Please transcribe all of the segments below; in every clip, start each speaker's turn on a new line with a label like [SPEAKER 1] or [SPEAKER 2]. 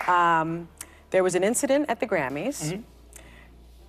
[SPEAKER 1] There was an incident at the Grammys.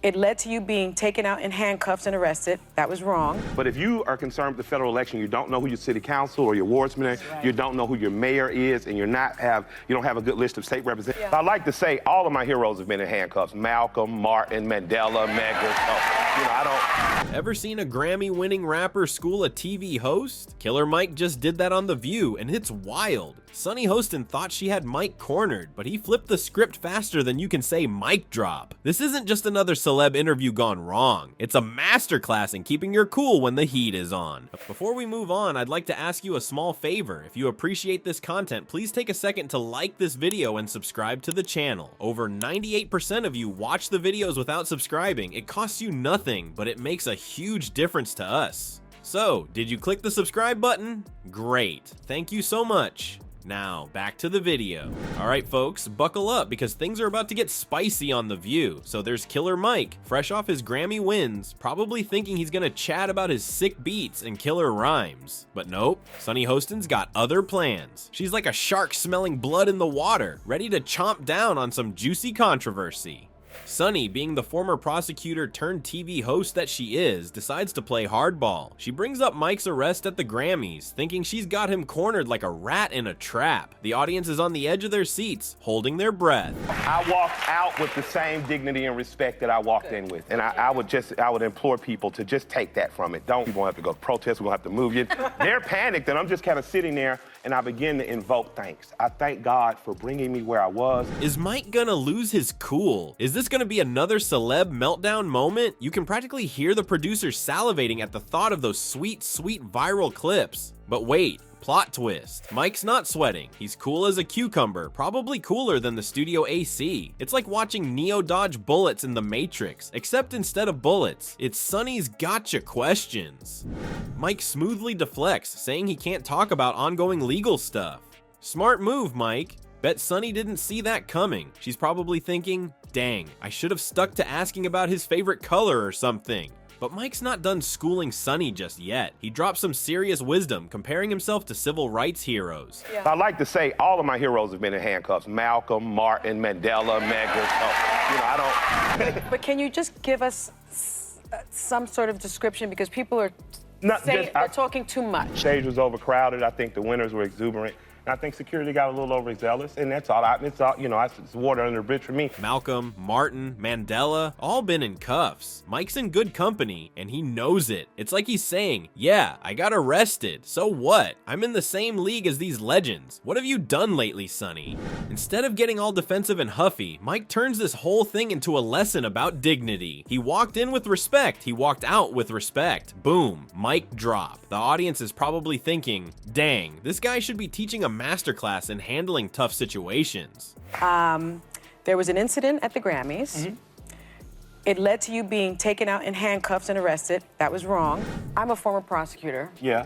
[SPEAKER 1] It led to you being taken out in handcuffs and arrested. That was wrong.
[SPEAKER 2] But if you are concerned with the federal election, you don't know who your city council or your wardsman is, you don't know who your mayor is, and you don't have a good list of state representatives. I like to say all of my heroes have been in handcuffs. Malcolm, Martin, Mandela, Medgar. So, I don't.
[SPEAKER 3] Ever seen a Grammy-winning rapper school a TV host? Killer Mike just did that on The View, and it's wild. Sunny Hostin thought she had Mike cornered, but he flipped the script faster than you can say mic drop. This isn't just another celeb interview gone wrong. It's a masterclass in keeping your cool when the heat is on. Before we move on, I'd like to ask you a small favor. If you appreciate this content, please take a second to like this video and subscribe to the channel. Over 98% of you watch the videos without subscribing. It costs you nothing, but it makes a huge difference to us. So, did you click the subscribe button? Great. Thank you so much. Now, back to the video. Alright folks, buckle up because things are about to get spicy on The View. So there's Killer Mike, fresh off his Grammy wins, probably thinking he's gonna chat about his sick beats and killer rhymes. But nope, Sunny Hostin's got other plans. She's like a shark smelling blood in the water, ready to chomp down on some juicy controversy. Sunny, being the former prosecutor turned TV host that she is, decides to play hardball. She brings up Mike's arrest at the Grammys, thinking she's got him cornered like a rat in a trap. The audience is on the edge of their seats, holding their breath.
[SPEAKER 2] I walked out with the same dignity and respect that I walked in with. And I would implore people to just take that from it. You won't have to go to protest, we won't have to move you. They're panicked and I'm just kind of sitting there and I begin to invoke thanks. I thank God for bringing me where I was.
[SPEAKER 3] Is Mike gonna lose his cool? Is this gonna be another celeb meltdown moment? You can practically hear the producers salivating at the thought of those sweet, sweet viral clips. But wait. Plot twist. Mike's not sweating. He's cool as a cucumber, probably cooler than the studio AC. It's like watching Neo dodge bullets in The Matrix, except instead of bullets, it's Sunny's gotcha questions. Mike smoothly deflects, saying he can't talk about ongoing legal stuff. Smart move, Mike. Bet Sunny didn't see that coming. She's probably thinking, dang, I should have stuck to asking about his favorite color or something. But Mike's not done schooling Sunny just yet. He drops some serious wisdom, comparing himself to civil rights heroes.
[SPEAKER 2] I like to say all of my heroes have been in handcuffs. Malcolm, Martin, Mandela, Medgar. So, I don't.
[SPEAKER 1] But can you just give us some sort of description because people are they're talking too much.
[SPEAKER 2] Stage was overcrowded. I think the winners were exuberant. I think security got a little overzealous, and that's all. It's water under the bridge for me.
[SPEAKER 3] Malcolm, Martin, Mandela, all been in cuffs. Mike's in good company, and he knows it. It's like he's saying, yeah, I got arrested. So what? I'm in the same league as these legends. What have you done lately, Sunny? Instead of getting all defensive and huffy, Mike turns this whole thing into a lesson about dignity. He walked in with respect. He walked out with respect. Boom. Mic drop. The audience is probably thinking, dang, this guy should be teaching a masterclass in handling tough situations.
[SPEAKER 1] There was an incident at the Grammys. It led to you being taken out in handcuffs and arrested. That was wrong. I'm a former prosecutor.
[SPEAKER 2] Yeah.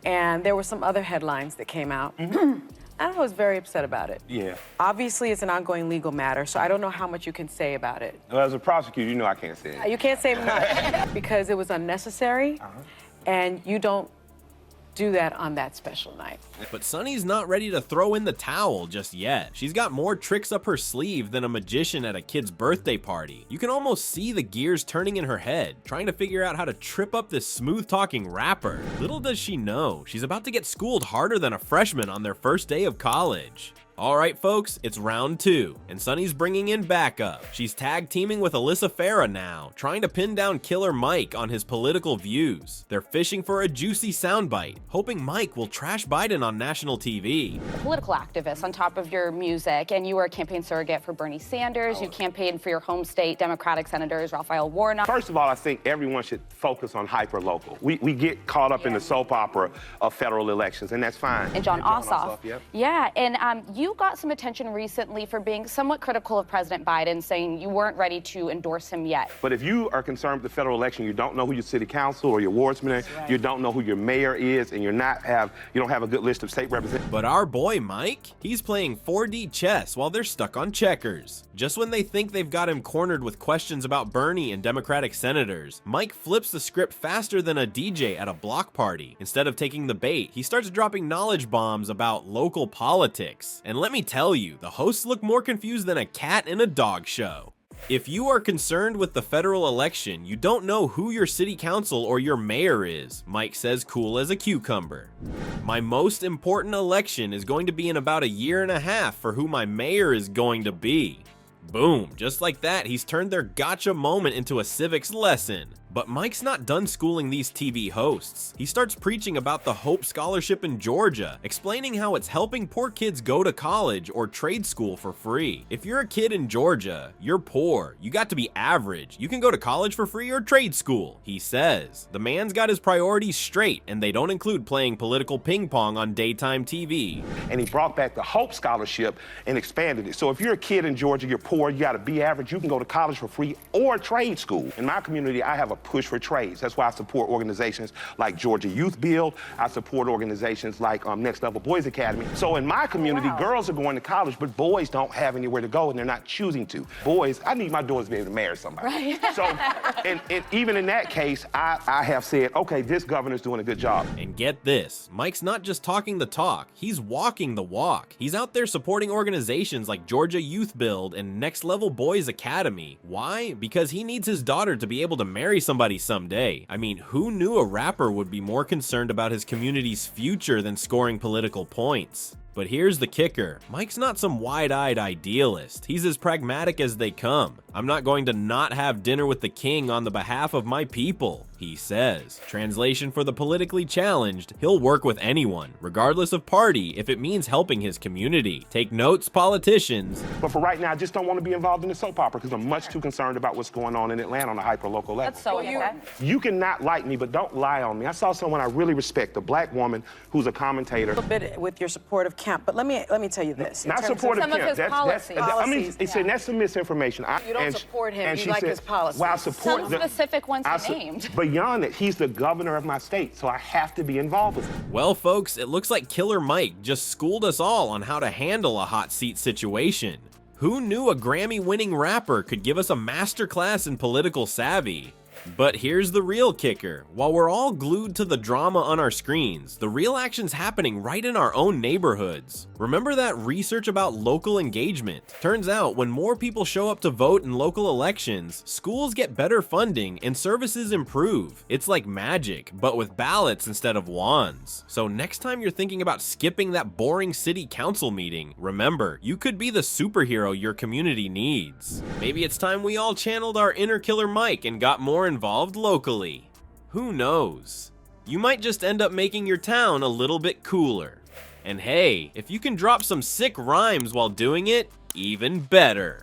[SPEAKER 1] And there were some other headlines that came out. And I was very upset about it.
[SPEAKER 2] Yeah.
[SPEAKER 1] Obviously, it's an ongoing legal matter, so I don't know how much you can say about it.
[SPEAKER 2] Well, as a prosecutor, you know I can't say it.
[SPEAKER 1] You can't say much because it was unnecessary, and you don't do that on that special night.
[SPEAKER 3] But Sunny's not ready to throw in the towel just yet. She's got more tricks up her sleeve than a magician at a kid's birthday party. You can almost see the gears turning in her head, trying to figure out how to trip up this smooth-talking rapper. Little does she know, she's about to get schooled harder than a freshman on their first day of college. Alright folks, it's round 2, and Sunny's bringing in backup. She's tag teaming with Alyssa Farah now, trying to pin down Killer Mike on his political views. They're fishing for a juicy soundbite, hoping Mike will trash Biden on national TV.
[SPEAKER 4] A political activist on top of your music, and you were a campaign surrogate for Bernie Sanders. You campaigned for your home state Democratic Senators Raphael Warnock.
[SPEAKER 2] First of all, I think everyone should focus on hyper-local. We get caught up in the soap opera of federal elections, and that's fine.
[SPEAKER 4] And John Ossoff.
[SPEAKER 2] Yep.
[SPEAKER 4] Yeah, and you got some attention recently for being somewhat critical of President Biden, saying you weren't ready to endorse him yet.
[SPEAKER 2] But if you are concerned with the federal election, you don't know who your city council or your wardsman is, you don't know who your mayor is, and you don't have a good list of state representatives.
[SPEAKER 3] But our boy Mike, he's playing 4D chess while they're stuck on checkers. Just when they think they've got him cornered with questions about Bernie and Democratic senators, Mike flips the script faster than a DJ at a block party. Instead of taking the bait, he starts dropping knowledge bombs about local politics. And And let me tell you, the hosts look more confused than a cat in a dog show. If you are concerned with the federal election, you don't know who your city council or your mayor is, Mike says, cool as a cucumber. My most important election is going to be in about a year and a half for who my mayor is going to be. Boom, just like that, he's turned their gotcha moment into a civics lesson. But Mike's not done schooling these TV hosts. He starts preaching about the Hope Scholarship in Georgia, explaining how it's helping poor kids go to college or trade school for free. If you're a kid in Georgia, you're poor, you got to be average, you can go to college for free or trade school, he says. The man's got his priorities straight, and they don't include playing political ping pong on daytime TV.
[SPEAKER 2] And he brought back the Hope Scholarship and expanded it. So if you're a kid in Georgia, you're poor, you got to be average, you can go to college for free or trade school. In my community, I have a push for trades. That's why I support organizations like Georgia Youth Build. I support organizations like Next Level Boys Academy. So in my community, girls are going to college, but boys don't have anywhere to go, and they're not choosing to. Boys, I need my daughters to be able to marry somebody. Right. So, and even in that case, I have said, okay, this governor's doing a good job.
[SPEAKER 3] And get this, Mike's not just talking the talk, he's walking the walk. He's out there supporting organizations like Georgia Youth Build and Next Level Boys Academy. Why? Because he needs his daughter to be able to marry somebody someday. I mean, who knew a rapper would be more concerned about his community's future than scoring political points? But here's the kicker. Mike's not some wide-eyed idealist. He's as pragmatic as they come. I'm not going to not have dinner with the king on the behalf of my people, he says. Translation for the politically challenged, he'll work with anyone, regardless of party, if it means helping his community. Take notes, politicians.
[SPEAKER 2] But for right now, I just don't want to be involved in the soap opera because I'm much too concerned about what's going on in Atlanta on a hyper-local level.
[SPEAKER 4] That's so
[SPEAKER 2] You cannot like me, but don't lie on me. I saw someone I really respect, a black woman who's a commentator.
[SPEAKER 1] A little bit with your support of Kemp, but let me tell you this.
[SPEAKER 2] Not supportive
[SPEAKER 4] some of
[SPEAKER 2] Kemp.
[SPEAKER 4] his
[SPEAKER 2] That's
[SPEAKER 4] policies.
[SPEAKER 2] I mean, that's some misinformation.
[SPEAKER 1] You don't support him. You like his policies.
[SPEAKER 2] Well, I support
[SPEAKER 4] some specific ones he named.
[SPEAKER 2] Beyond it, he's the governor of my state, so I have to be involved with him.
[SPEAKER 3] Well, folks, it looks like Killer Mike just schooled us all on how to handle a hot seat situation. Who knew a Grammy-winning rapper could give us a masterclass in political savvy? But here's the real kicker. While we're all glued to the drama on our screens, the real action's happening right in our own neighborhoods. Remember that research about local engagement? Turns out when more people show up to vote in local elections, schools get better funding and services improve. It's like magic, but with ballots instead of wands. So next time you're thinking about skipping that boring city council meeting, remember, you could be the superhero your community needs. Maybe it's time we all channeled our inner Killer Mike and got more involved locally. Who knows? You might just end up making your town a little bit cooler. And hey, if you can drop some sick rhymes while doing it, even better.